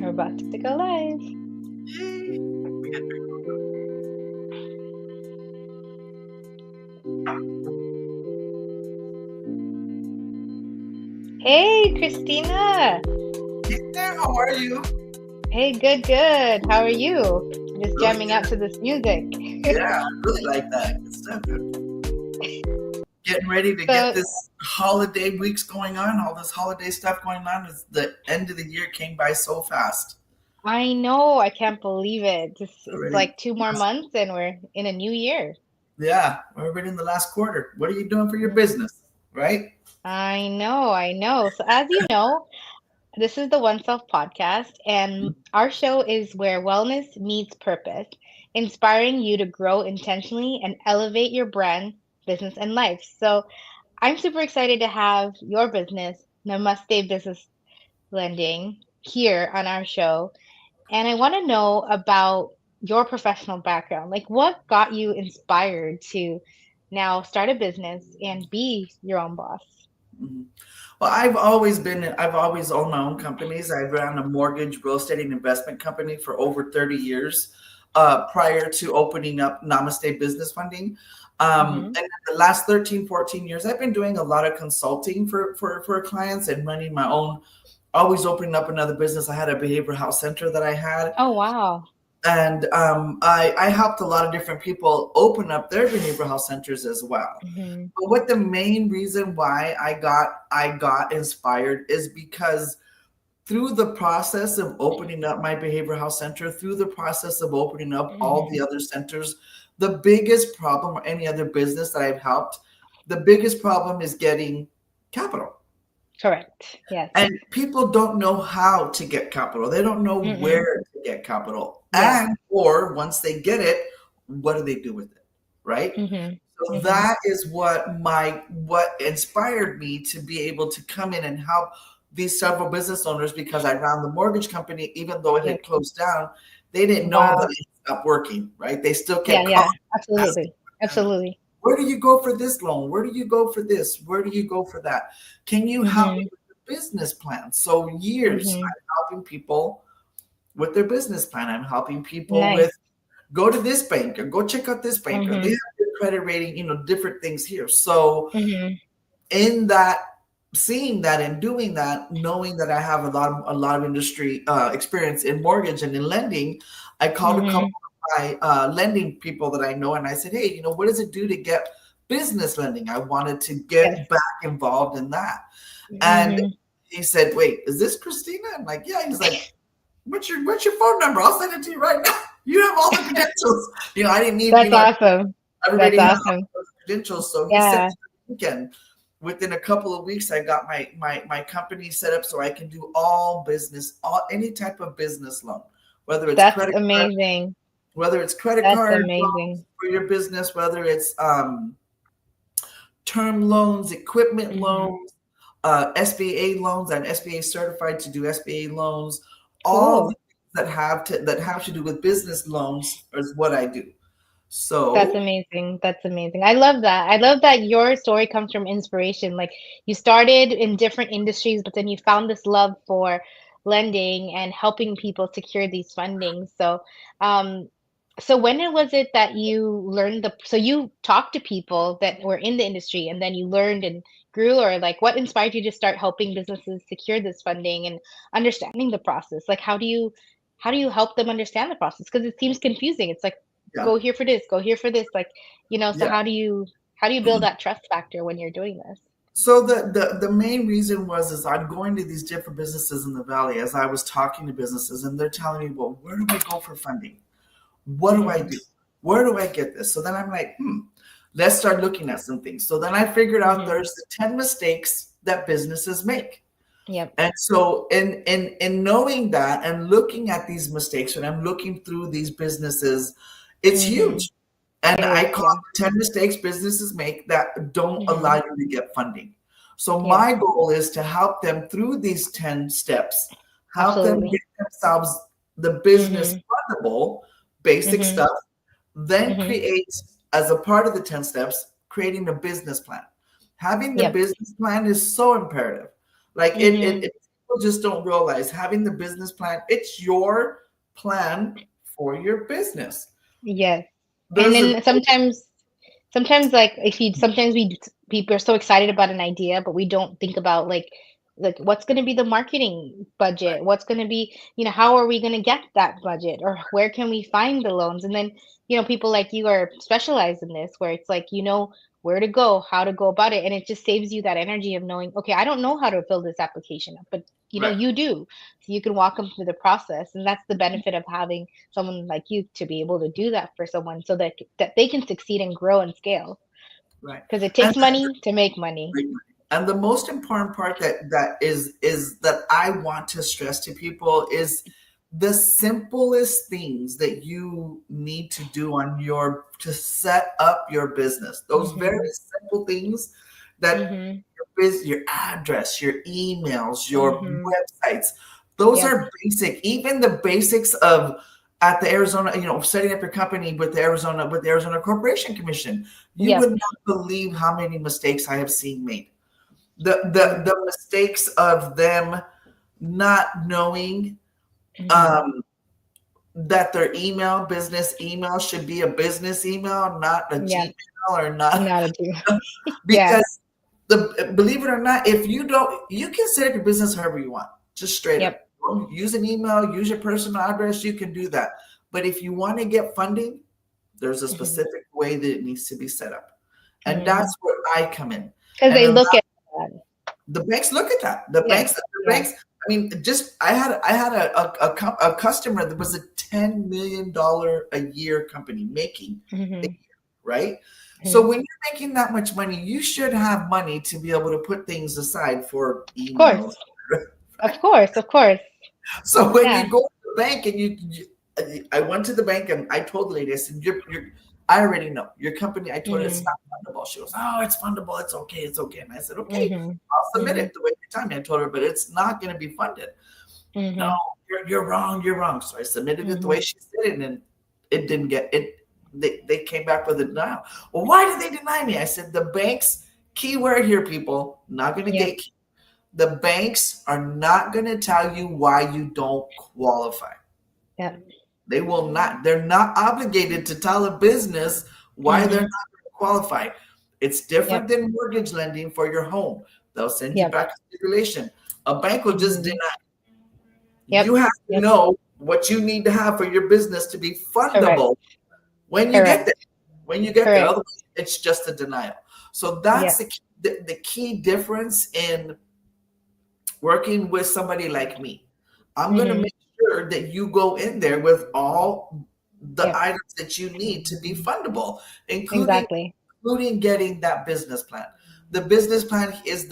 We're about to go live. Yay. Hey, Christina. Hey there, how are you? Hey, good, good. How are you? Just Really jamming out good. to this music. Yeah, I really like that. Good stuff. Getting ready to get So this holiday weeks going on, all this holiday stuff going on. As the end of the year came by so fast. I know, I can't believe it. Just it's Already, like 2 more months and we're in a new year. yeah, we're already in the last quarter. What are you doing for your Mm, business, right? I know, I know. So as you know, this is the One Self podcast, and our show is where wellness meets purpose, inspiring you to grow intentionally and elevate your brand, business, and life. So I'm super excited to have your business, Namaste Business Lending, here on our show. And I want to know about your professional background. Like, what got you inspired to now start a business and be your own boss? Mhm. Well, I've always owned my own companies. I ran a mortgage, real estate, and investment company for over 30 years prior to opening up Namaste Business Funding. Mm-hmm. And in the last 13, 14 years, I've been doing a lot of consulting for clients and running my own, always opening up another business. I had a behavioral health center that I had. Oh, wow. And I helped a lot of different people open up their behavioral health centers as well. Mm-hmm. But what the main reason why I got inspired is because through the process of opening up my behavioral health center, through the process of opening up all Mm-hmm. the other centers, the biggest problem, or any other business that I've helped, the biggest problem is getting capital. Correct. Yes. And people don't know how to get capital. They don't know Mm-mm. where to get capital. Yeah. Or once they get it, what do they do with it? Right? Mm-hmm. So Mm-hmm. that is what inspired me to be able to come in and help these several business owners, because I ran the mortgage company, even though it Yes. had closed down, they didn't know that Wow. it stopped working, right? They still Yeah, kept calling, yeah. asking, Absolutely. Absolutely. where do you go for this loan? Where do you go for this? Where do you go for that? Can you help me Mm-hmm. with the business plan? So years Mm-hmm. I'm helping people with their business plan. I'm helping people with Nice. go to this bank or go check out this bank, or they Mm-hmm. have good credit rating, different things here. So Mm-hmm. in that, seeing that and doing that, knowing that I have a lot of industry experience in mortgage and in lending, I called a couple Mm-hmm. of my lending people that I know, and I said, hey, what does it do to get business lending? I wanted to Yes. get back involved in that. And Mm-hmm. he said, wait, is this Christina? I'm like, yeah. He's like, what's your phone number? I'll send it to you right now. You have all the credentials. I didn't need, That's awesome. I That's already had all awesome. those credentials. So he sent Yeah, me the weekend. Within a couple of weeks, I got my company set up so I can do all business, any type of business loan, whether it's that's credit card, amazing. whether it's credit That's card loans amazing. for your business, whether it's term loans, equipment Hmm. loans, SBA loans. I'm SBA certified to do SBA loans. All the Cool. things that have to do with business loans is what I do. That's So amazing. That's amazing. I love that. I love that your story comes from inspiration. Like you started in different industries, but then you found this love for lending and helping people secure these fundings. Um, so was it that you learned so you talked to people that were in the industry and then you learned and grew, or like what inspired you to start helping businesses secure this funding and understanding the process? Like how do you help them understand the process? Because it seems confusing. It's like yeah, go here for this, go here for this, like, so yeah. how do you build that trust factor when you're doing this? So the main reason is I'm going to these different businesses in the valley as I was talking to businesses, and they're telling me, well, where do I go for funding? What do I Mhm, do? Where do I get this? So then I'm like, let's start looking at some things. So then I figured out mhm. there's the 10 mistakes that businesses make. Yep. And so in knowing that and looking at these mistakes, when I'm looking through these businesses, it's Mhm. huge. And It I is, call yeah. it 10 mistakes businesses make that don't allow Mhm. you to get funding. So Yep. my goal is to help them through these 10 steps, help them Absolutely. get themselves the business Mhm. fundable, basic Mhm. stuff, then Mhm. create, as a part of the 10 steps, creating a business plan. Having the Yep. business plan is so imperative. Like Mhm. people just don't realize having the business plan, it's your plan for your business. Yes. And There's a then sometimes like if you sometimes people are so excited about an idea, but we don't think about like what's going to be the marketing budget, what's going to be, how are we going to get that budget, or where can we find the loans? And then, people like you are specialized in this, where it's like, where to go, how to go about it, and it just saves you that energy of knowing, okay, I don't know how to fill this application up, but right, you do, so you can walk them through the process, and that's the benefit of having someone like you to be able to do that for someone, so that they can succeed and grow and scale, right. because it And takes money to make money. and the most important part that that I want to stress to people is the simplest things that you need to do to set up your business. Those very Mhm. simple things that Mhm. your address, your emails, your Mhm. websites, those Yep. are basic. Even the basics of at the Arizona, setting up your company with the Arizona Corporation Commission. You Yep. would not believe how many mistakes I have seen made. The Mm. mistakes of them not knowing Mhm. um, that their business email should be a business email, not a Yep. Gmail or not, Not a do. Yeah. because believe it or not, if you don't, you can set up your business however you want, just straight up. Yep. Use an email, use your personal address, you can do that. But if you want to get funding, there's a Mhm. specific way that it needs to be set up. And Mhm. that's where I come in. Because And they a look at that. the banks look at that. Yes. The Yeah. banks. I mean, just I had a customer that was a $10 million a year company making a Mhm. year, right? So Mhm. when you're making that much money, you should have money to be able to put things aside for Of course. emails. Of course. Of course. So when you Yeah. go to the bank and I went to the bank and I told the lady, I said, I already know your company. I told her it's Mhm. not fundable. She goes, oh, it's fundable. It's okay. It's okay. And I said, okay, Mhm. I'll submit Mhm. it the way you tell me. I told her, but it's not going to be funded. No, Mhm. you're wrong. You're wrong. So I submitted it the way Mhm. she said it, and it didn't get it. They came back with a denial. Well, why did they deny me? I said, the bank's keyword here, people, not going to Yep. gate. The banks are not going to tell you why you don't qualify. Yep. They will not. They're not obligated to tell a business why they're Mhm. not going to qualify. It's Yep. different than mortgage lending for your home. They'll send you Yep. back a stipulation. A bank will just Mhm. deny. You Yep. have to Yep. know what you need to have for your business to be Correct. fundable when you get Correct. there. When you get there, Correct. otherwise it's just a denial. So that's Yep. the key difference in working with somebody like me. I'm going to Mhm. make sure that you go in there with all the Yep. items that you need to be fundable, including Exactly. getting that business plan. The business plan is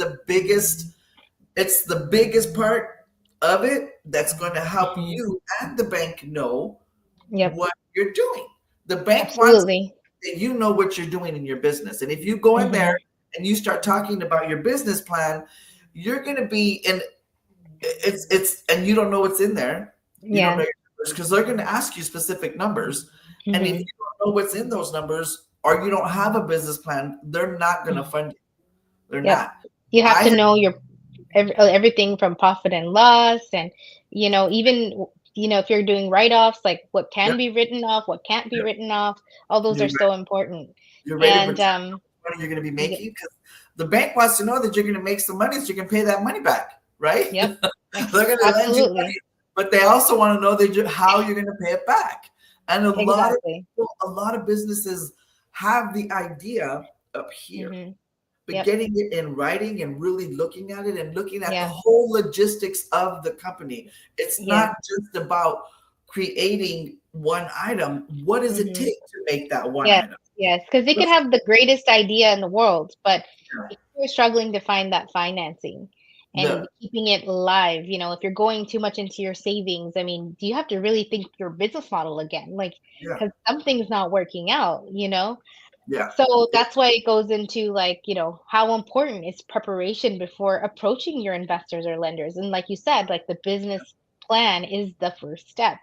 it's the biggest part of it that's going to help Mhm. you and the bank know Yep. what you're doing. The bank wants Absolutely. that you know what you're doing in your business. And if you go in there Mhm. and you start talking about your business plan, you're going to be in it's and you don't know what's in there. You don't know Yeah. your numbers because they're going to ask you specific numbers. And if you Mhm. don't know what's in those numbers or you don't have a business plan, they're not going to fund you. They're Yep. not. You have I to have, know your everything from profit and loss, and even if you're doing write-offs, like what yep, can be written off, what can't be yep. written off, all those are You're, so important. you're ready to And protect the money you're going to be y- making because the bank wants to know that you're going to make some money so you can pay that money back, right? yep, They're going to lend you money, absolutely, but they also want to know that how you're going to pay it back. And a lot of exactly. people, a lot of businesses have the idea up here, Hmm. but Yep. getting it in writing and really looking at it and looking at the Yeah. whole logistics of the company. It's Yes. not just about creating one item. What does it Hmm. take to make that one Yes. item? Yes, because they could What's have the greatest idea in the world, but the, if you're struggling to find that financing and the keeping it alive, if you're going too much into your savings, I mean, do you have to really think your business model again? Like, yeah, because something's not working out? yeah. So that's why it goes into like, how important is preparation before approaching your investors or lenders. And like you said, like the business plan is the first step.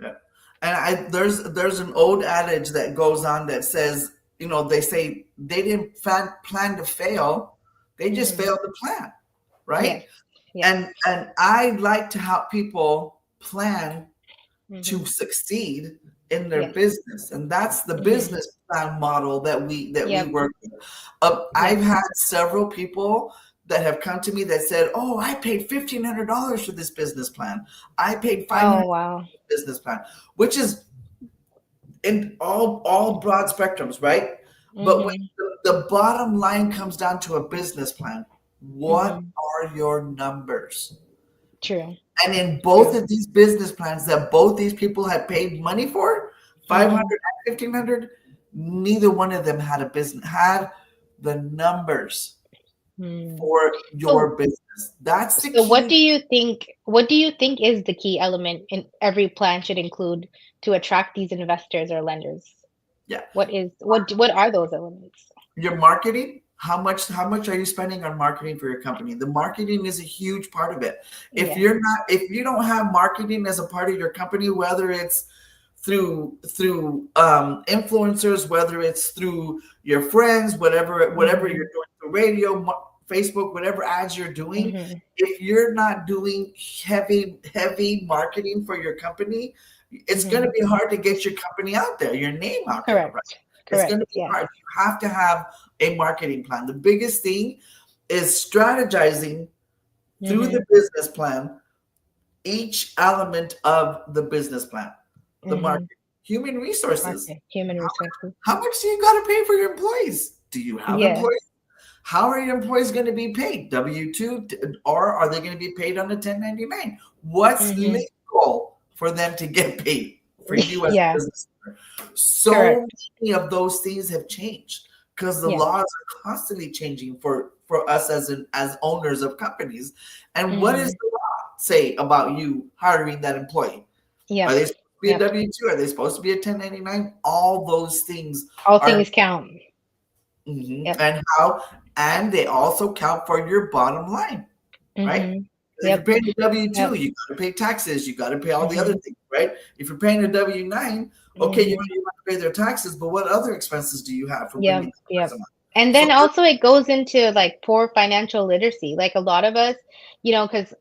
Yeah. And there's an old adage that goes on that says, they say they didn't plan to fail, they just Hmm. failed to plan, right? Yes. Yes. And I like to help people plan to Mm-hmm. succeed in their Yes. business, and that's the Mm-hmm. business plan model that we Yep. work with. I've Yep. had several people that have come to me that said, "Oh, I paid $1,500 for this business plan. I paid Oh, 500 wow. for this business plan," which is in all broad spectrums, right? But when Mm-hmm. the bottom line comes down to a business plan, what Mm-hmm. are your numbers? True. And in both True. of these business plans that both these people had paid money for, 500 Mm-hmm. and 1,500, neither one of them had a business, had the numbers Mm. for So, your business. That's the so what key. do you think? What do you think is the key element in every plan should include to attract these investors or lenders? Yeah. What are those elements? Your marketing, how much are you spending on marketing for your company? The marketing is a huge part of it. Yes. If you don't have marketing as a part of your company, whether it's through influencers, whether it's through your friends, whatever Mm-hmm. you're doing through radio, Facebook, whatever ads you're doing, Mm-hmm. if you're not doing heavy marketing for your company, it's going Mm-hmm. to be hard to get your company out there, your name out there, right? Correct. It's going to Correct. be Yes. hard. You have to have a marketing plan. The biggest thing is strategizing through Mm-hmm. the business plan each element of the business plan. The Mm-hmm. market, human resources. Okay. Human How, resources. how much do you got to pay for your employees? Do you have Yes. employees? How are your employees going to be paid? W-2, or are they going to be paid on a 1099? What's Mm-hmm. legal for them to get paid for you as a Yeah. business owner? So Correct. many of those things have changed because the Yes. laws are constantly changing for us as owners of companies. And what does Mm-hmm. the law say about you hiring that employee? Are Yep. they supposed to be a Yep. W-2? Are they supposed to be a 1099? All those things All are. things count. Mhm. Yep. And they also count for your bottom line, right? Mm-hmm. 'Cause if you're Yep. paying a W-2, Yep. you got to pay taxes, you got to pay all the other Mm-hmm. things, right? If you're paying a W-9, okay, you Mm-hmm. have to pay their taxes, but what other expenses do you have for bringing Yep. that Yep. person on? And So then also it goes into like poor financial literacy. Like a lot of us, because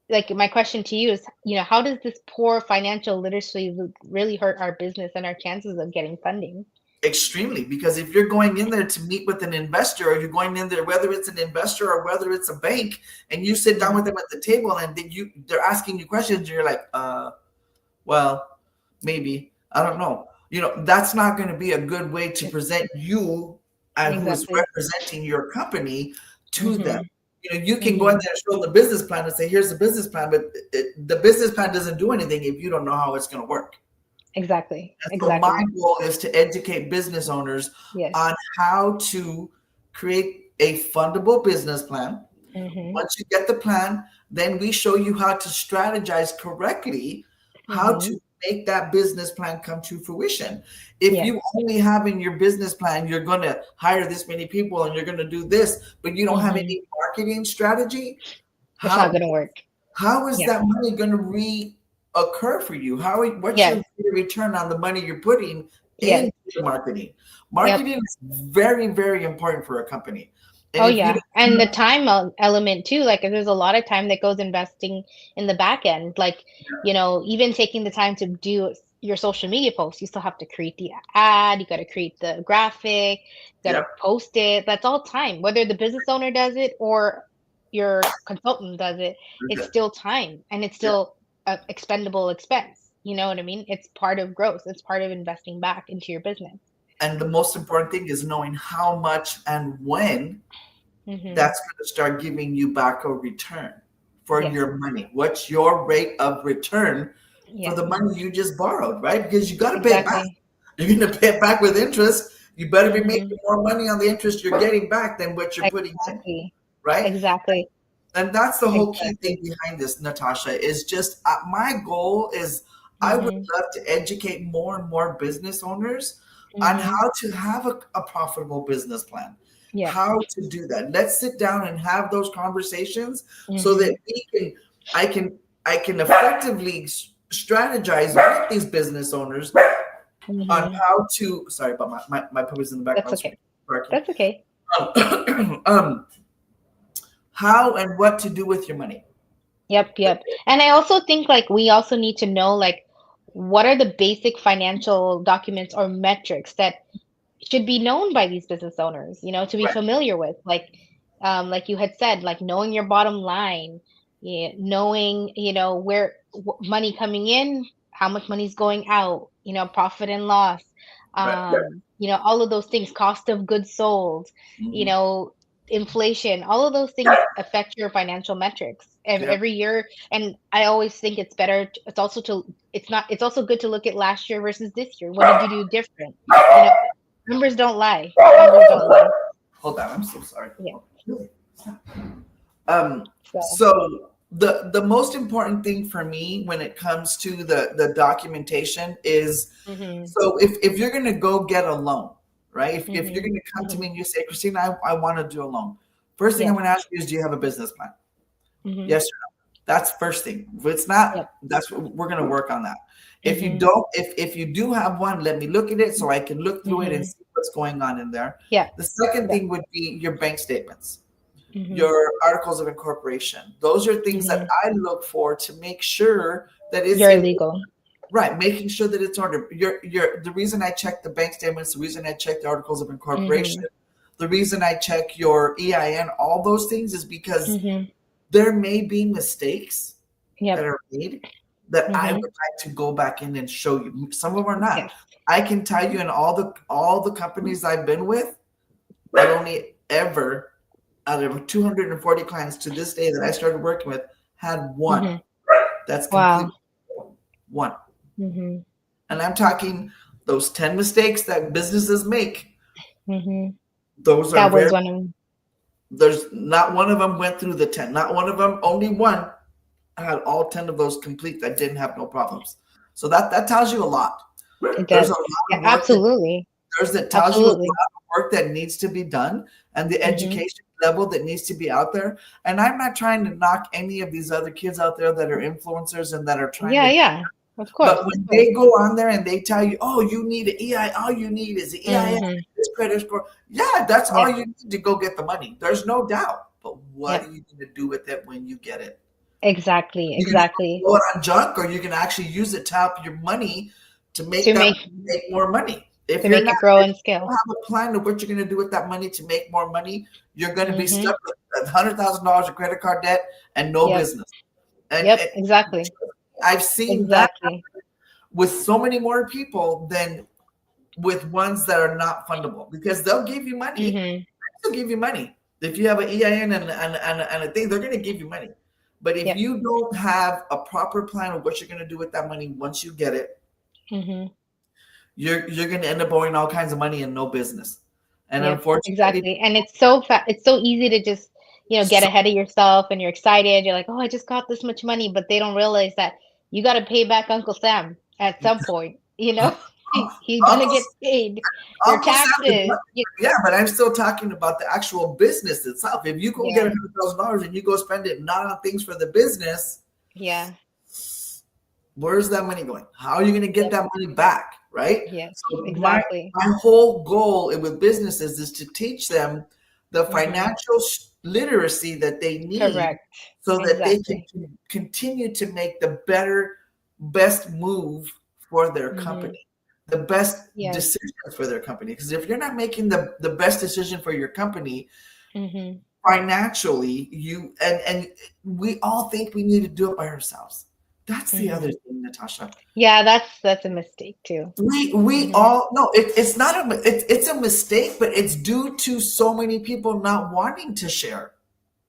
like my question to you is, how does this poor financial literacy really hurt our business and our chances of getting funding? extremely, because if you're going in there to meet with an investor, or you're going in there, whether it's an investor or whether it's a bank, and you sit down Mm-hmm. with them at the table and they're asking you questions, and you're like, well, maybe. I don't know. That's not going to be a good way to present you and who's Exactly. representing your company to them. Mm-hmm. You can go in Mm-hmm. there and show them the business plan and say, here's the business plan, but the business plan doesn't do anything if you don't know how it's going to work. Exactly. And so my Exactly. goal is to educate business owners Yes. on how to create a fundable business plan. Mm-hmm. Once you get the plan, then we show you how to strategize correctly, how Mm-hmm. to make that business plan come to fruition. If Yes. you only have in your business plan, you're going to hire this many people and you're going to do this, but you don't have Mm-hmm. any marketing strategy, It's not how gonna work. how is Yeah. that money going to reoccur for you? What's your Yes. return on the money you're putting Yes. into marketing? Yep. Marketing is very, very important for a company. And Oh if you yeah. And the time element too. Like there's a lot of time that goes investing in the back end. Like, even taking the time to do your social media posts, you still have to create the ad, you got to create the graphic, you got to yep, post it. That's all time. Whether the business owner does it or your consultant does it, it's still time and it's yeah. still a expendable expense. You know what I mean? It's part of growth. It's part of investing back into your business. And the most important thing is knowing how much and when Mm-hmm. that's going to start giving you back a return for Yes. your money. What's your rate of return for Yes. the money you just borrowed, right? Because you got to pay it back. Exactly. You're going to pay it back with interest. You better be Mm-hmm. making more money on the interest you're getting back than what you're putting in, Exactly. right? Exactly. And that's the whole key thing Exactly. behind this, Natasha, is just my goal is I would Mhm. love to educate more and more business owners on Mhm. how to have a profitable business plan, Yes. how to do that. Let's sit down and have those conversations so that Mhm. I can I can effectively strategize with these business owners on Mhm. how to. Sorry about my puppy's in the That's background okay. barking. That's okay. How and what to do with your money. Yep, yep. And I also think like we also need to know like what are the basic financial documents or metrics that should be known by these business owners, to be Right, familiar with. Like you had said, like knowing your bottom line, yeah, knowing, where money coming in, how much money's going out, profit and loss, right. all of those things, cost of goods sold, you Mhm. know, inflation, all of those things affect your financial metrics Yep. every year. And I always think it's better. It's also good to look at last year versus this year. What did you do different? You know, Numbers don't lie. Numbers don't lie. Hold on, I'm so sorry. Yeah. Oh, really? So. So the most important thing for me when it comes to the documentation is, Mhm. so if you're gonna go get a loan, right? If you're Mhm. gonna come to me Mhm. and you say, Christina, I want to do a loan. First thing I'm Yep. gonna ask you is, do you have a business plan? Mhm. Yes or no? That's first thing. If it's not, Yep. that's what we're gonna work on that. If you Mhm. don't, if you do have one, let me look at it so I can look through it and Mhm. see what's going on in there. Yep. The second Yep. thing would be your bank statements, Mhm. your articles of incorporation. Those are things that Mhm. I look for to make sure that it's You're in illegal. right, making sure that it's ordered. Your the reason I check the bank statements, the reason I check the articles of incorporation, Mhm. the reason I check your EIN, all those things is because Mhm. there may be mistakes that Yep. are made that I would Mhm. like to go back in and show you. Some of them are not. Yes. I can tell you in all the companies I've been with, I've only ever out of 240 clients to this day that I started working with had one Mhm. that's complete Wow. one. Mhm. And I'm talking those 10 mistakes that businesses make. Mhm. Those are That very, was one of them. there's not one of them went through the 10. Not one of them, only one had all 10 of those complete that didn't have no problems. So that tells you a lot. It There's a does. lot Yeah, of work that absolutely. tells you a lot Absolutely. of work that needs to be done and the Mhm. education level that needs to be out there. And I'm not trying to knock any of these other kids out there that are influencers and that are trying Yeah, to, yeah. Of course, but of when course. they go on there and they tell you, oh, you need an EI, all you need is an EIN, Mhm. this credit score. Yeah, that's all Yep. you need to go get the money. There's no doubt. But what Yep. are you going to do with it when you get it? Exactly. You can Exactly. blow it on junk, or you can actually use it to help your money to make To that make money make more money. If to you're make not, it grow if and you don't scale. have a plan of what you're going to do with that money to make more money, you're going to be Mhm. stuck with $100,000 of credit card debt and no Yep. business. And Yep. Exactly. I've seen that Exactly. with so many more people than with ones that are not fundable, because they'll give you money. Mhm. They'll give you money. If you have an EIN and a thing, they're going to give you money. But if Yep. you don't have a proper plan of what you're going to do with that money once you get it, Mhm. you're going to end up owing all kinds of money and no business. And Yep. unfortunately, Exactly. And it's so easy to just, get so ahead of yourself and you're excited. You're like, "Oh, I just got this much money," but they don't realize that you got to pay back Uncle Sam at some point. He's gonna Uncle get paid. Your Uncle Sam is taxes. one thing, yeah, but I'm still talking about the actual business itself. If you go get Yeah. $100,000 and you go spend it not on things for the business, Yeah. where's that money going? How are you going to get Yep. that money back? Right. Yes. So Exactly. my whole goal with businesses is to teach them the Mhm. financial literacy that they need Correct. so that they can Exactly. continue to make the best move for their Mhm. company, the best Yes. decisions for their company. Because if you're not making the best decision for your company Mhm. financially, and we all think we need to do it by ourselves. That's the other Mhm. thing, Natasha. Yeah, that's a mistake too. We Mhm. all no, it's not it's a mistake, but it's due to so many people not wanting to share,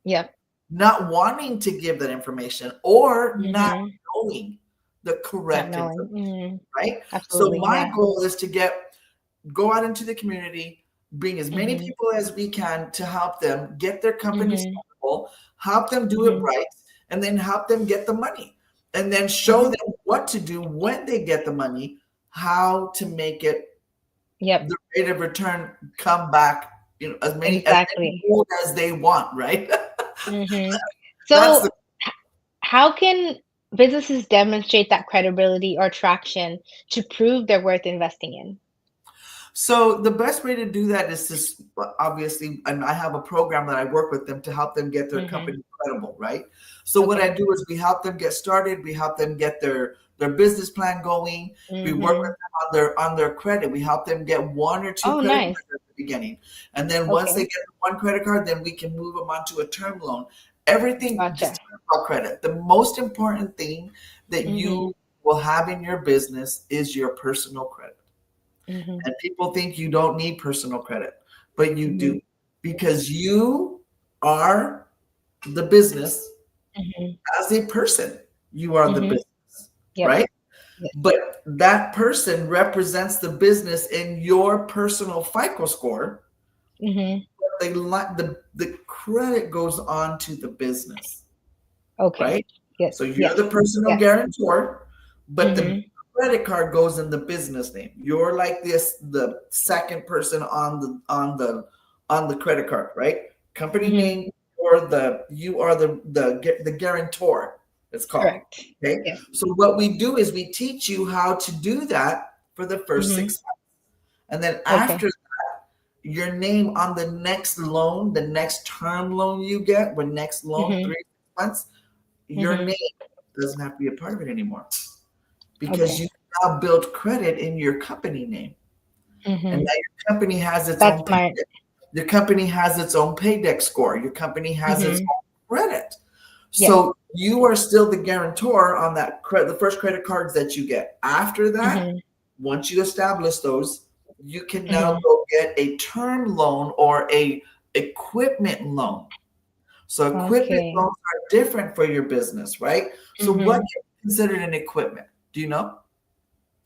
Yep. not wanting to give that information, or not Mhm. knowing the Not correct knowing. information, Mhm. right? So Absolutely. my Yeah. goal is to go out into the community, bring as many Mhm. people as we can to help them get their companies Mhm. profitable, help them do it Mhm. right, and then help them get the money. And then show Mhm. them what to do when they get the money, how to make it Yep. the rate of return come back, as many Exactly. more as they want, right? Mhm. That's the So, how can businesses demonstrate that credibility or traction to prove they're worth investing in? So the best way to do that is to obviously, and I have a program that I work with them to help them get their Mm-hmm. company credible, right? So what I Okay. do is we help them get started, we help them get their business plan going, we work with Mm-hmm. them on their credit, we help them get one or two Oh, credit nice. cards at the beginning, and then once they Okay. get one credit card, then we can move them onto a term loan. Everything Gotcha. just about credit. The most important thing that Mm-hmm. you will have in your business is your personal credit. Mm-hmm. And people think you don't need personal credit, but you Mm-hmm. do because you are the business Mm-hmm. as a person. You are the Mm-hmm. business, Yep. right? Yes. But that person represents the business in your personal FICO score. Mm-hmm. The credit goes on to the business, Okay. right? Yes. So you're Yes. the personal Yes. guarantor, but the Mm-hmm. credit card goes in the business name. You're like the second person on the credit card, right? Company Mm-hmm. name or the you are the guarantor. It's called. Correct. Okay. Yes. So what we do is we teach you how to do that for the first Mm-hmm. 6 months, and then Okay. after your name on the next loan, the next term loan you get, when next loan Mm-hmm. 3 6 months, your Mm-hmm. name doesn't have to be a part of it anymore because Okay. you now build credit in your company name. And Mm-hmm. now your company has its That's own smart. paydeck. Your company has its own paydeck score. Your company has its Mm-hmm. own credit. Yes. So you are still the guarantor on that credit, the first credit cards that you get. After that, Mm-hmm. once you establish those, you can now Mm-hmm. go get a term loan or a equipment loan. So equipment Okay. loans are different for your business, right? So what Mm-hmm. is considered an equipment? Do you know?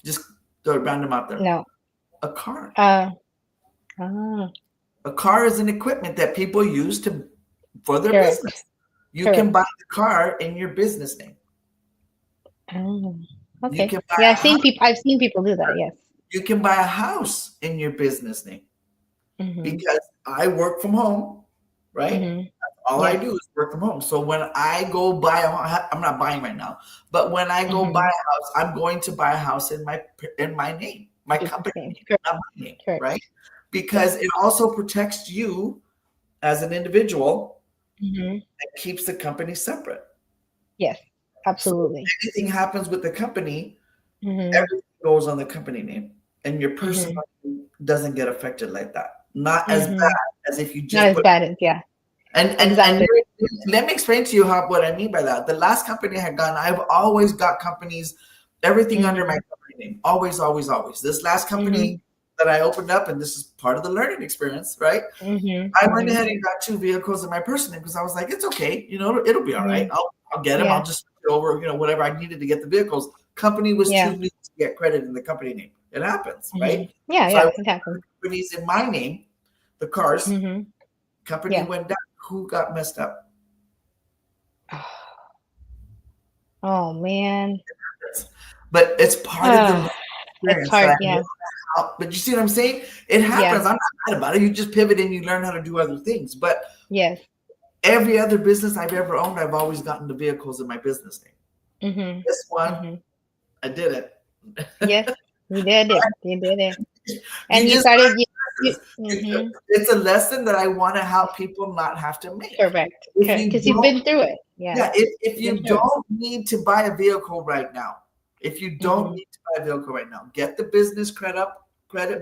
Just throw it random out there. No. A car. Uh. Ah. A car is an equipment that people use to for their Correct. business. You can Correct. buy the car in your business name. Oh. You Okay. can buy Yeah, a house. I've seen people do that. Yes. You can buy a house in your business name Mm-hmm. because I work from home, right? Mm-hmm. All I Yes. do is work from home. So when I go buy I'm not buying right now, but when I go buy Mm-hmm. a house, I'm going to buy a house in my name, my Business company name. name, Correct. not my name, Correct. right? Yes. Because it also protects you as an individual Mm-hmm. and keeps the company separate. Yes. So Absolutely. if anything happens with the company, Mm-hmm. everything goes on the company name, and your Mm-hmm. personal name doesn't get affected like that. Not as Mm-hmm. bad as if you Not just as put. bad as, yeah. And Exactly. let me explain to you what I mean by that. The last company I had gone, I've always got companies, everything under my Mm-hmm. company name. Always, always, always. This last Mm-hmm. company that I opened up, and this is part of the learning experience, right? Mm-hmm. I went Mm-hmm. ahead and got two vehicles in my personal name because I was like, it's okay, it'll be all right. Mm-hmm. I'll get them. Yeah. I'll just switch it over, whatever I needed to get the vehicles. Company was Yeah. too new to get credit in the company name. It happens, Mm-hmm. right? Yeah. So I Yeah. went It to the happens. companies in my name, the cars, Mm-hmm. company Yeah. went down. Who got messed up? Oh man. But it's part of the learning It's experience that hard. I know Yeah. how. But you see what I'm saying? It Yeah. happens. I'm not mad about it. You just pivot and you learn how to do other things. But Yes. every other business I've ever owned, I've always gotten the vehicles in my business name. Mm-hmm. This one, Mm-hmm. I did it. Yes. You did it. You did it. You And you just started. You you, mm-hmm. it's a lesson that I want to help people not have to make. Correct. If Correct. you Because you've don't, been through it. Yeah. yeah, if You've been you through it. don't need to buy a vehicle right now, if you don't Mm-hmm. need to buy a vehicle right now, get the business credit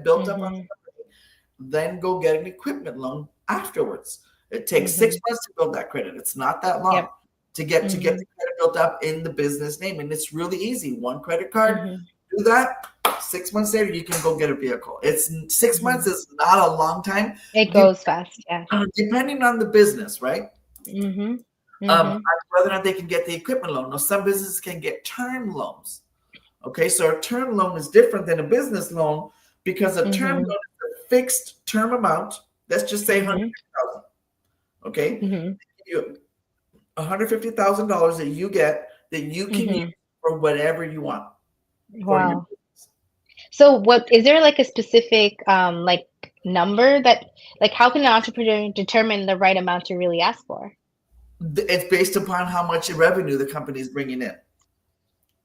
built up on Mm-hmm. the company, then go get an equipment loan afterwards. It takes Mm-hmm. 6 months to build that credit. It's not that long Yep. to get Mm-hmm. the credit built up in the business name, and it's really easy. One credit card, Mm-hmm. do that. 6 months later, you can go get a vehicle. It's 6 months Mm-hmm. is not a long time, It goes fast. Yeah. depending on the business, right? Mm-hmm. Mm-hmm. Whether or not they can get the equipment loan. Now, some businesses can get term loans. Okay, so a term loan is different than a business loan because a term loan Mm-hmm. is a fixed term amount. Let's just say Mm-hmm. 150,000. Okay, Mm-hmm. you $150,000 that you get that you can use Mm-hmm. for whatever you want for your Wow. business. So what is there like a specific like number that like how can an entrepreneur determine the right amount to really ask for? It's based upon how much revenue the company is bringing in.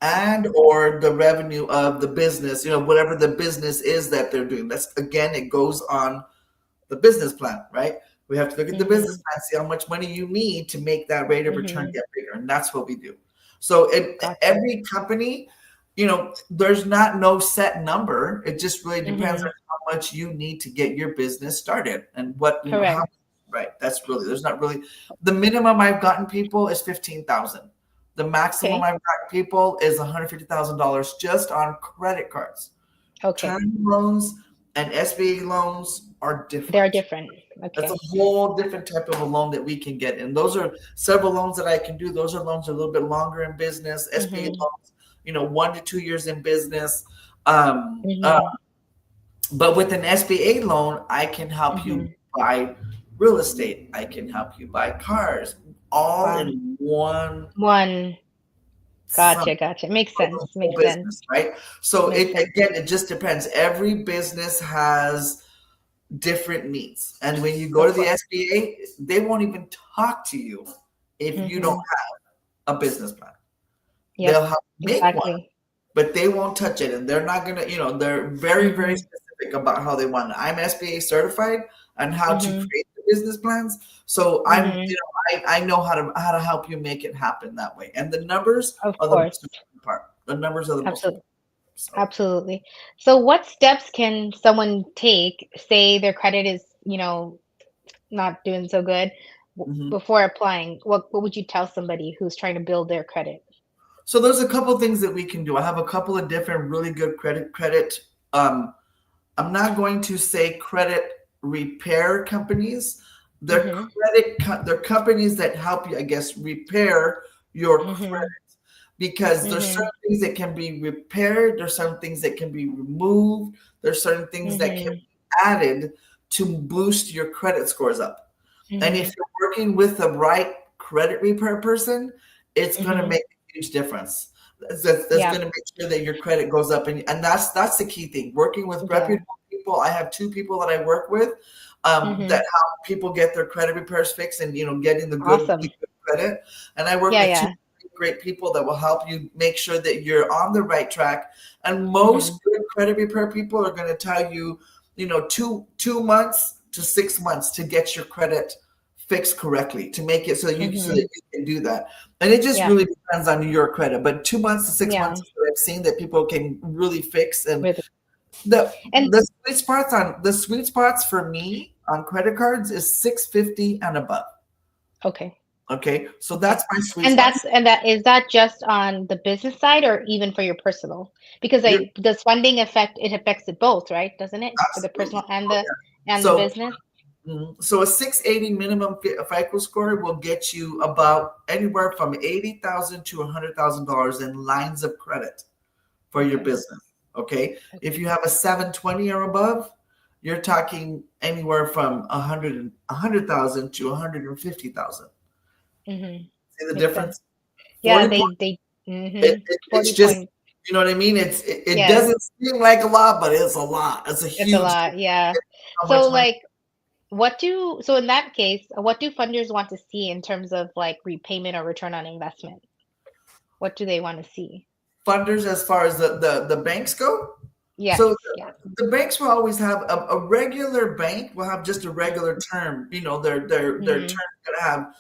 and or the revenue of the business, whatever the business is that they're doing. That's again, it goes on the business plan, right? We have to look at the business Mhm. plan, see how much money you need to make that rate of return Mhm. get bigger. And that's what we do. So Gotcha. every company, there's not no set number. It just really depends on Mhm. how much you need to get your business started and what, how, Correct. right. That's really, there's not really, the minimum I've gotten people is 15,000. The maximum Okay. I've gotten people is $150,000 just on credit cards. Okay. Term loans and SBA loans are They're different. different. That's a Okay. whole different type of a loan that we can get. And those are several loans that I can do. Those are loans that are a little bit longer in business. SBA Mhm. loans, 1 to 2 years in business. Um, uh, Mhm. but with an SBA loan, I can help you Mhm. buy real estate. I can help you buy cars, all Wow. in one One. sum. Gotcha. Gotcha. Makes The sense. whole Makes sense. business, right? So Makes it sense. again, it just depends. Every business has different needs. And when you go Of to the course. SBA, they won't even talk to you if you don't Mhm. have a business plan. Yep. They'll have to make one, Exactly. but they won't touch it. And they're not going to, they're very, very Mhm. specific about how they want it. I'm SBA certified on how to Mhm. create the business plans. So Mhm. I know how to help you make it happen that way. And the numbers Of are the most course. important part. The numbers are the most Absolutely. important. So. Absolutely. So what steps can someone take, say their credit is, not doing so good, Mhm. before applying? What would you tell somebody who's trying to build their credit? So there's a couple things that we can do. I have a couple of different really good credit. Um, I'm not going to say credit repair companies. Mhm. They're companies that help you, I guess, repair your credit Mhm. because there's certain Mhm. things that can be repaired. There's certain things that can be removed. There's certain things that can Mhm. be added to boost your credit scores up. And if Mhm. you're working with the right credit repair person, it's going to Mhm. make a huge difference. That's Yeah. going to make sure that your credit goes up, and that's the key thing. Working with Yeah. reputable people, I have two people that I work with that Mhm. help people get their credit repairs fixed, and getting the Awesome. good credit. And I work Yeah, with two yeah. great people that will help you make sure that you're on the right track. And Mhm. most good credit repair people are going to tell you, 2 months to 6 months to get your credit fixed correctly, to make it so that Mhm. you can do that. And it just Yeah. really depends on your credit. But 2 months to six Yeah. months is what I've seen that people can really fix. And Really. the And the sweet spots for me on credit cards is 650 and above. okay. Okay, so Okay. that's my sweet And spot. that is that just on the business side or even for your personal? Because You're does funding affect it affects it both, right? Doesn't it? For the personal absolutely. and Oh, the yeah. So business? So a 680 minimum FICO score will get you about anywhere from 80,000 to $100,000 in lines of credit for your Okay. business. Okay, if Okay. you have a 720 or above, you're talking anywhere from 100,000 to 150,000. Mhm. See the Makes sense. difference? Yeah, 40 points. they It, mhm. it, it's 40 just, point. you know what I mean. It Yeah, doesn't seem like a lot, but it's a lot. It's a it's a huge lot. Yeah. how So much money. like so in that case, what do funders want to see in terms of like repayment or return on investment? What do they want to see? Funders as far as the banks go. Yes, So yes. the banks will always have a regular bank will have just a regular term. Their Mhm. term gonna have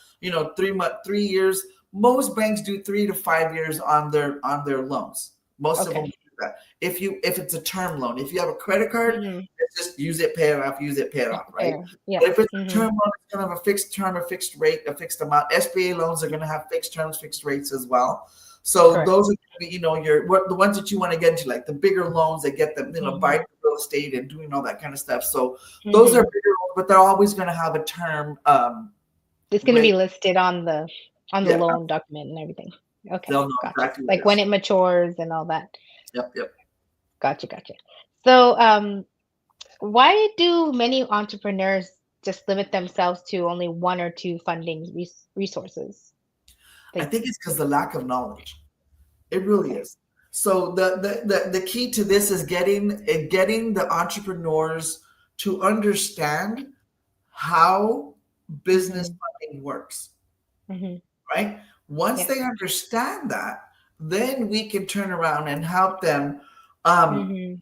3 years. Most banks do 3 to 5 years on their loans. Most of them Okay. do that. If it's a term loan, if you have a credit card, Mhm. it's just use it, pay it off, use it, pay it off, right? Fair. Yeah. But if it's a term Mhm. loan, it's gonna have a fixed term, a fixed rate, a fixed amount. SBA loans are gonna have fixed terms, fixed rates as well. So Correct. those are the ones that you want to get into, like the bigger loans that get them, buy Mhm. real estate and doing all that kind of stuff. So those are Mhm. bigger loans, but they're always going to have a term It's going to be rate. listed on the Yeah, loan document and everything. Okay, they'll know gotcha. exactly what Like it when is. it matures and all that. Yep, yep. Gotcha, gotcha. So, why do many entrepreneurs just limit themselves to only one or two funding resources? I Like, think it's because the lack of knowledge. It really okay. is. So the key to this is getting the entrepreneurs to understand how business Mhm. funding works. Mhm. Right? Once Yeah. they understand that, then we can turn around and help them. Um, Mhm.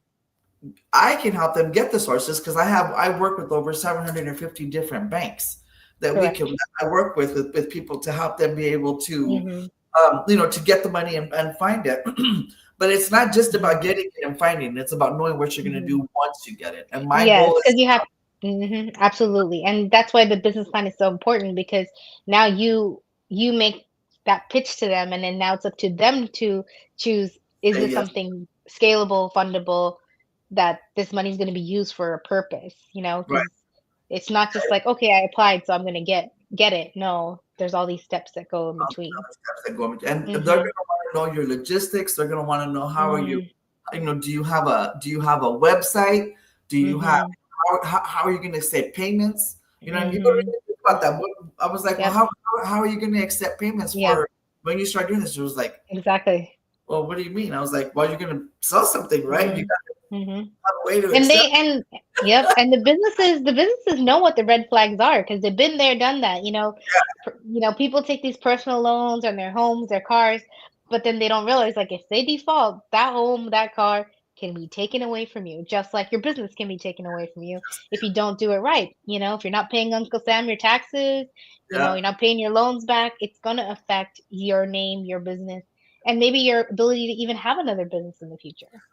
I can help them get the sources because I work with over 750 different banks that we can Correct. I work with people to help them be able to Mhm. to get the money and find it. But it's not just Mhm. about getting it and finding it. It's about knowing what you're going to Mhm. do once you get it. And my Yes, goal because is you have absolutely, and that's why the business plan is so important because now you make that pitch to them, and then now it's up to them to choose, is say this yes. something scalable, fundable, that this money is going to be used for a purpose, Right. because it's not just like, okay, I applied, so I'm going to get it. No, there's all these steps that go in All the between. other steps that go into, and they're Mhm. going to want to know your logistics. They're going to want to know how are you, Mhm. do you have a website? Do you have Mhm. how are you going to accept payments? And you don't Mhm. really think about that. I was like, well, Yep. how are you going to accept payments Yep. for when you start doing this? It was like, Exactly. well, what do you mean? I was like, well, you're going to sell something, right? You Mhm. got to Mhm. have a way to And accept. yep, and the businesses know what the red flags are because they've been there, done that. People take these personal loans on their homes, their cars, but then they don't realize, like, if they default, that home, that car can be taken away from you, just like your business can be taken away from you if you don't do it right. If you're not paying Uncle Sam your taxes, Yeah. you're not paying your loans back, it's gonna affect your name, your business, and maybe your ability to even have another business in the future.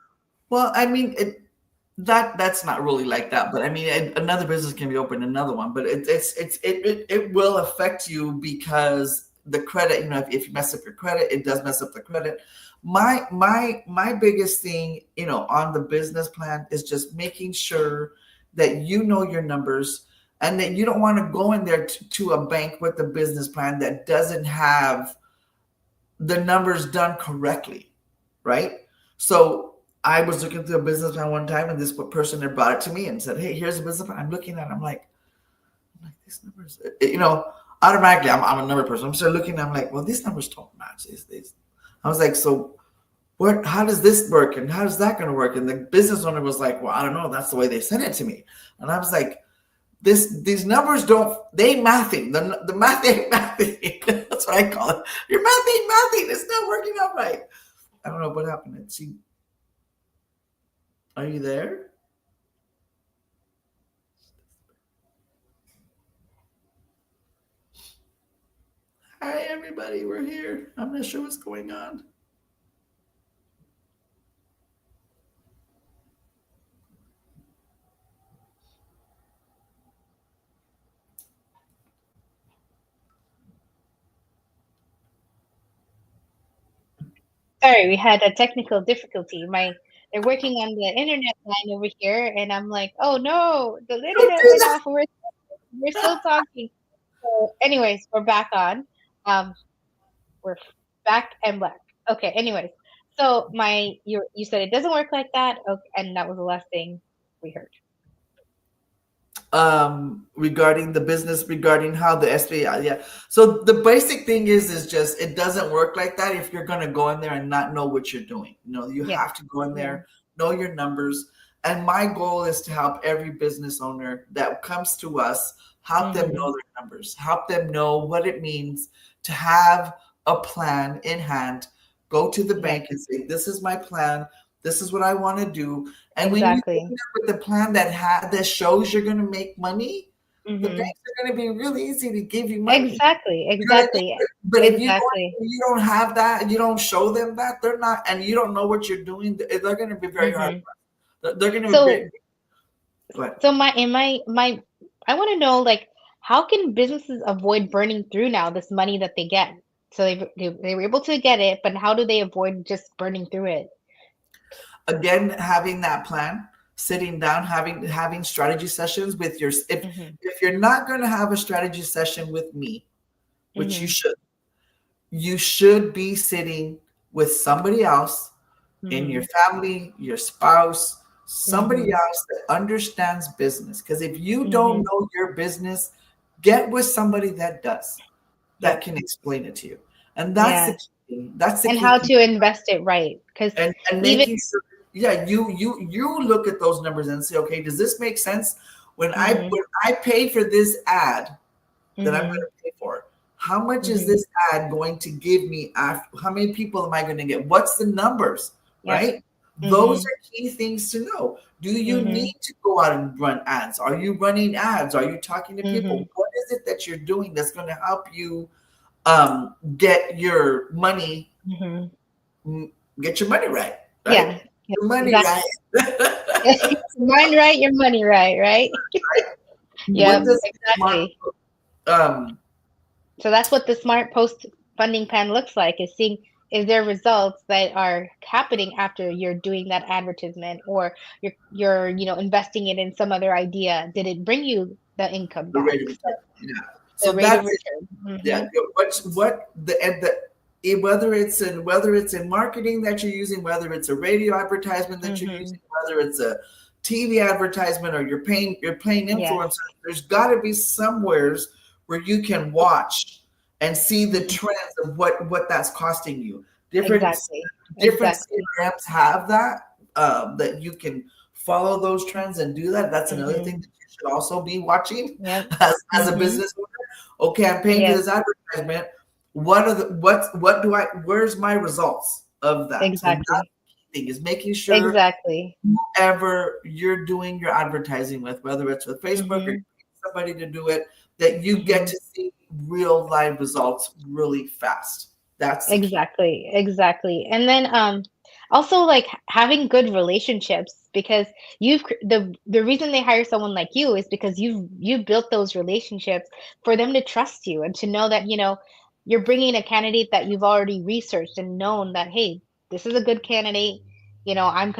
Well, I mean, that's not really like that, but I mean, another business can be open, another one, but it will affect you because the credit, if you mess up your credit, it does mess up the credit. My biggest thing, on the business plan is just making sure that you know your numbers and that you don't want to go in there to a bank with a business plan that doesn't have the numbers done correctly, right? So I was looking through a business plan one time, and this person had brought it to me and said, "Hey, here's a business plan." I'm looking at it, I'm like these numbers, automatically, I'm a number person. I'm starting looking, I'm like, well, these numbers don't match these. I was like, so what? How does this work, and how is that going to work? And the business owner was like, well, I don't know. That's the way they sent it to me, and I was like, these numbers don't they ain't mathing. The math ain't mathing. That's what I call it. Your math ain't mathing. It's not working out right. I don't know what happened. Are you there? Hi everybody, we're here. I'm not sure what's going on. Sorry, we had a technical difficulty. They're working on the internet line over here, and I'm like, oh no, the Don't internet do went off. We're still talking. So, anyways, we're back on. Um, we're back and black. Okay. Anyways, so you said it doesn't work like that. Okay, and that was the last thing we heard. Regarding the business, regarding how the SBA, yeah. So the basic thing is just it doesn't work like that if you're gonna go in there and not know what you're doing. You Yeah. have to go in Yeah. there, know your numbers. And my goal is to help every business owner that comes to us, help them Mhm. know their numbers, help them know what it means to have a plan in hand. Go to the Yep. bank and say, this is my plan, this is what I want to do. And when you Exactly. with the plan that shows you're going to make money, the Mhm. banks are going to be really easy to give you money. Exactly. You know what I Exactly. mean? But if Exactly. you don't have that, you don't show them that, they're not, and you don't know what you're doing, they're going to be very hard. Mhm. They're going to be So very. Go ahead. So my in my I want to know, like, how can businesses avoid burning through now this money that they get? So they were able to get it, but how do they avoid just burning through it? Again, having that plan, sitting down, having strategy sessions with your. Mhm. If you're not going to have a strategy session with me, which Mhm. you should be sitting with somebody else in your Mhm. family, your spouse, somebody Mhm. else that understands business. Because if you don't Mhm. know your business, get with somebody that does, that Yep. can explain it to you. And that's the Yeah. key thing. That's the And key how thing. to invest it right? Because And even making sure, yeah, you look at those numbers and say, okay, does this make sense? When Mhm. I pay for this ad that I'm going Mhm. to pay for, How much is Mm-hmm. this ad going to give me after? How many people am I going to get? What's the numbers, Yep. right? Those Mm-hmm. are key things to know. Do you Mm-hmm. need to go out and run ads? Are you running ads? Are you talking to Mm-hmm. people? What is it that you're doing that's going to help you get your money, Mm-hmm. mm, get your money right, right? Yeah. Yep. Your money Exactly. right. Mind right, your money right, right? What Yep, does smart exactly. um So that's what the smart post funding plan looks like, is seeing is there results that are happening after you're doing that advertisement, or you're investing it in some other idea. Did it bring you the income the back? rate of return? Yeah. The So rate of that's return. yeah, Mm-hmm. what the and the whether it's in marketing that you're using, whether it's a radio advertisement that you're Mm-hmm. using, whether it's a TV advertisement or you're paying Yes. influencers, there's got to be somewheres where you can watch and see the Hmm. trends of what that's costing you. Different Exactly. different Exactly. CRMs have that, that you can follow those trends and do that. That's another thing Mm-hmm. that you should also be watching Yep. as a Mm-hmm. business owner. Okay, I'm paying for Yes. this advertisement. What do I where's my results of that? And that's Exactly. the thing is making sure Exactly. whoever you're doing your advertising with, whether it's with Facebook or Mm-hmm. somebody to do it, that you get Mm-hmm. to see real live results really fast. That's the key. Exactly, exactly. And then also like having good relationships, because the reason they hire someone like you is because you've built those relationships for them to trust you and to know that, you're bringing a candidate that you've already researched and known that, hey, this is a good candidate, I'm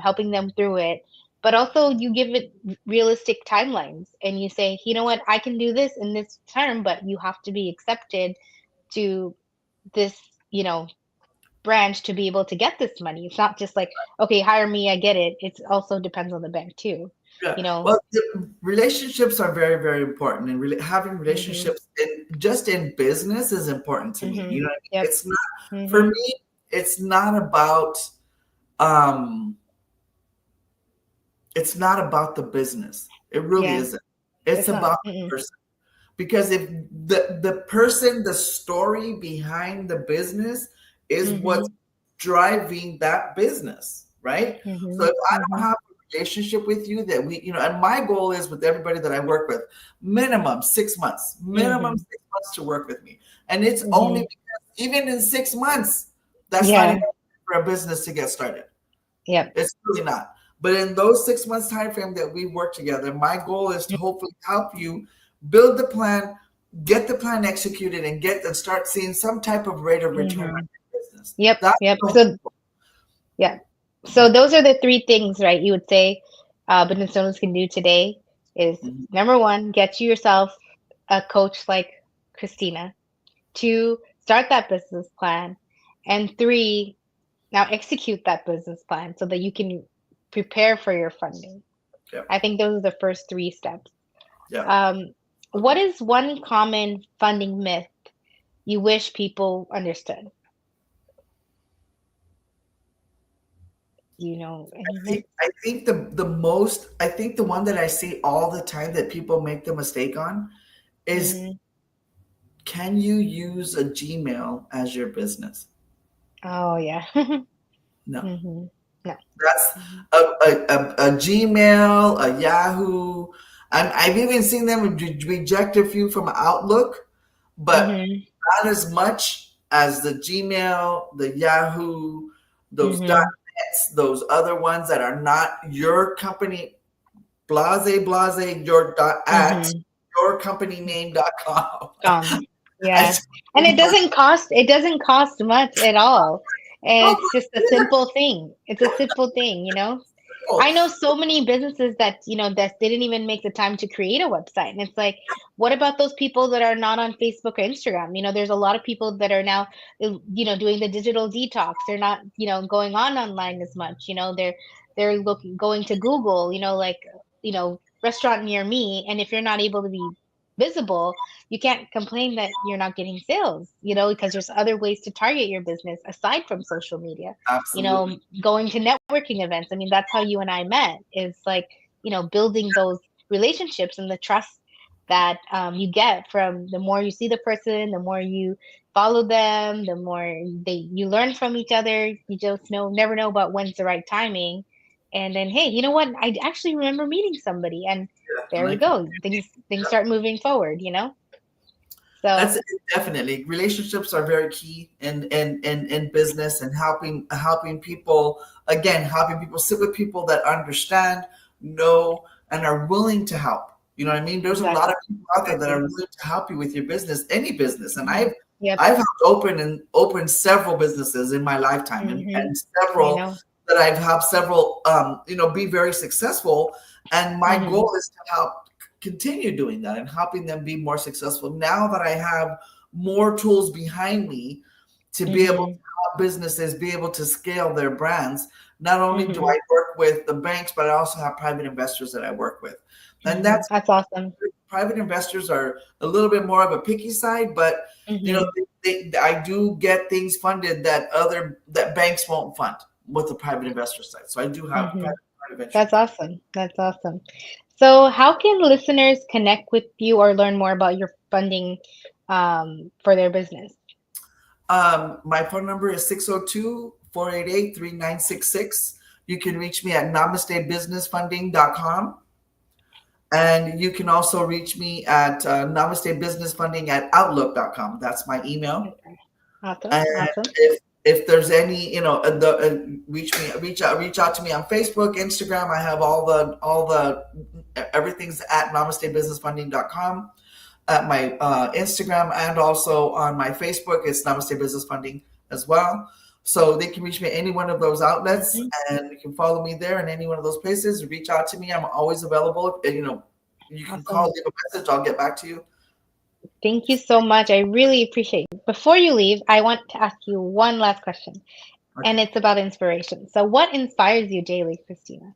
helping them through it. But also you give it realistic timelines and you say, you know what, I can do this in this term, but you have to be accepted to this, you know, branch to be able to get this money. It's not just like, okay, hire me, I get it. It also depends on the bank too, Yeah. you know. Well, relationships are very, very important, and having Mhm. relationships just in business is important to me. You Mhm. know what I mean? Yep. It's not for Mhm. me. It's not about um, it's not about the business. It really Yeah. isn't. It's It's not. about the Mm-mm. person. Because if the person, the story behind the business is what's Mhm. driving that business, right? So Mhm. if I don't Mhm. have a relationship with you that and my goal is with everybody that I work with, minimum Mhm. 6 months to work with me. And it's only Mhm. because even in 6 months, that's not Yeah. enough for a business to get started. Yep. It's really not. But in those 6 months time frame that we work together, my goal is to hopefully help you build the plan, get the plan executed, and start seeing some type of rate of return on Mhm. your business. Yep. That's Yep. the So whole yeah. So those are the three things, right? You would say business owners can do today is goal. number one, get you yourself a coach like Christina. Two, start that business plan. And three, now execute that business plan so that you can prepare for your funding. Yeah, I think those are the first three steps. yeah. Um, what is one common funding myth you wish people understood? Do you know any myths? I think the one that I see all the time that people make the mistake on is, Hmm. can you use a Gmail as your business? Oh, yeah. No. Hmm. No. That's Hmm. a Gmail, a Yahoo. I've even seen them reject a few from Outlook, but Hmm. not as much as the Gmail, the Yahoo, those Hmm. .nets, those other ones that are not your company, blase, your dot at Hmm. yourcompanyname.com. I Yeah. just And don't want it doesn't cost much at all. And to it's just a simple thing. It's a simple thing, you know? go. I know so many businesses that, that didn't even make the time to create a website. And it's like, what about those people that are not on Facebook or Instagram? There's a lot of people that are now, doing the digital detox. They're not, going on online as much. They're looking, going to Google, like, restaurant near me. And if you're not able to be visible, you can't complain that you're not getting sales, because there's other ways to target your business aside from social media, Absolutely. going to networking events. I mean, that's how you and I met, is like, building those relationships and the trust that you get from the more you see the person, the more you follow them, the more you learn from each other. You just never know about when's the right timing. And then, hey, you know what? I actually remember meeting somebody, and Yeah, there you like go. Things start moving forward, you know? So that's definitely relationships are very key in business and helping people, again, helping people sit with people that understand, know, and are willing to help. You know what I mean? There's a lot exactly, of people out there that are exactly. willing to help you with your business, any business. And Hmm. Yep. I've helped open several businesses in my lifetime, Hmm. and I several know. that I've helped several be very successful. And my Hmm. goal is to help continue doing that and helping them be more successful. Now that I have more tools behind me to be able to Hmm. help businesses be able to scale their brands, not only do Hmm. I work with the banks, but I also have private investors that I work with. And Hmm. that's That's awesome. private investors are a little bit more of a picky side, but you know, Hmm. I do get things funded that banks won't fund with the private investor side. So I do have Hmm. private venture. That's awesome. That's awesome. So, how can listeners connect with you or learn more about your funding for their business? My phone number is 602-488-3966. You can reach me at namastebusinessfunding.com. And you can also reach me at namastebusinessfunding at outlook.com. That's my email. Okay. Awesome. And Awesome. if there's any, reach out to me on Facebook, Instagram. I have all the everything's at namastebusinessfunding.com. At my Instagram and also on my Facebook, it's Namaste Business Funding as well. So they can reach me at any one of those outlets, Hmm. and you can follow me there in any one of those places. Reach out to me. I'm always available. You can call, Awesome. leave a message. I'll get back to you. Thank you so much. I really appreciate it. Before you leave, I want to ask you one last question, and Okay. it's about inspiration. So, what inspires you daily, Christina?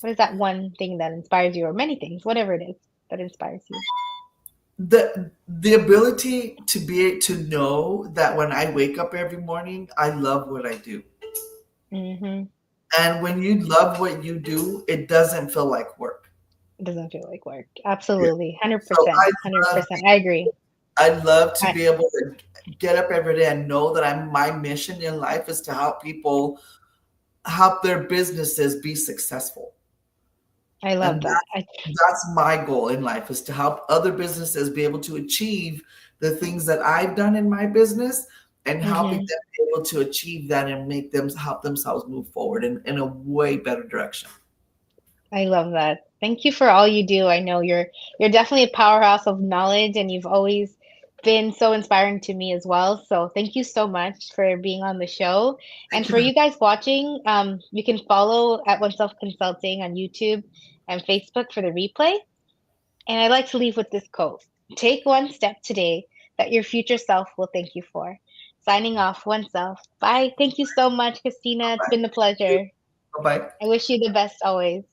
What is that one thing that inspires you, or many things, whatever it is that inspires you? The ability to be to know that when I wake up every morning, I love what I do. Hmm. And when you love what you do, it doesn't feel like work. It doesn't feel like work. Yeah. Absolutely. So 100%. 100%. I agree. I love to I, be able to get up every day and know that my mission in life is to help people help their businesses be successful. I love And that. that's my goal in life, is to help other businesses be able to achieve the things that I've done in my business, and helping Mhm. them be able to achieve that and make them help themselves move forward in a way better direction. I love that. Thank you for all you do. I know you're definitely a powerhouse of knowledge, and you've always been so inspiring to me as well. So thank you so much for being on the show. And Thank you. for you guys watching, you can follow at One Self Consulting on YouTube and Facebook for the replay. And I like to leave with this quote: Take one step today that your future self will thank you for. Signing off, oneself. Bye. Thank you so much, Christina. It's Bye. been a pleasure. Bye. I wish you the best always.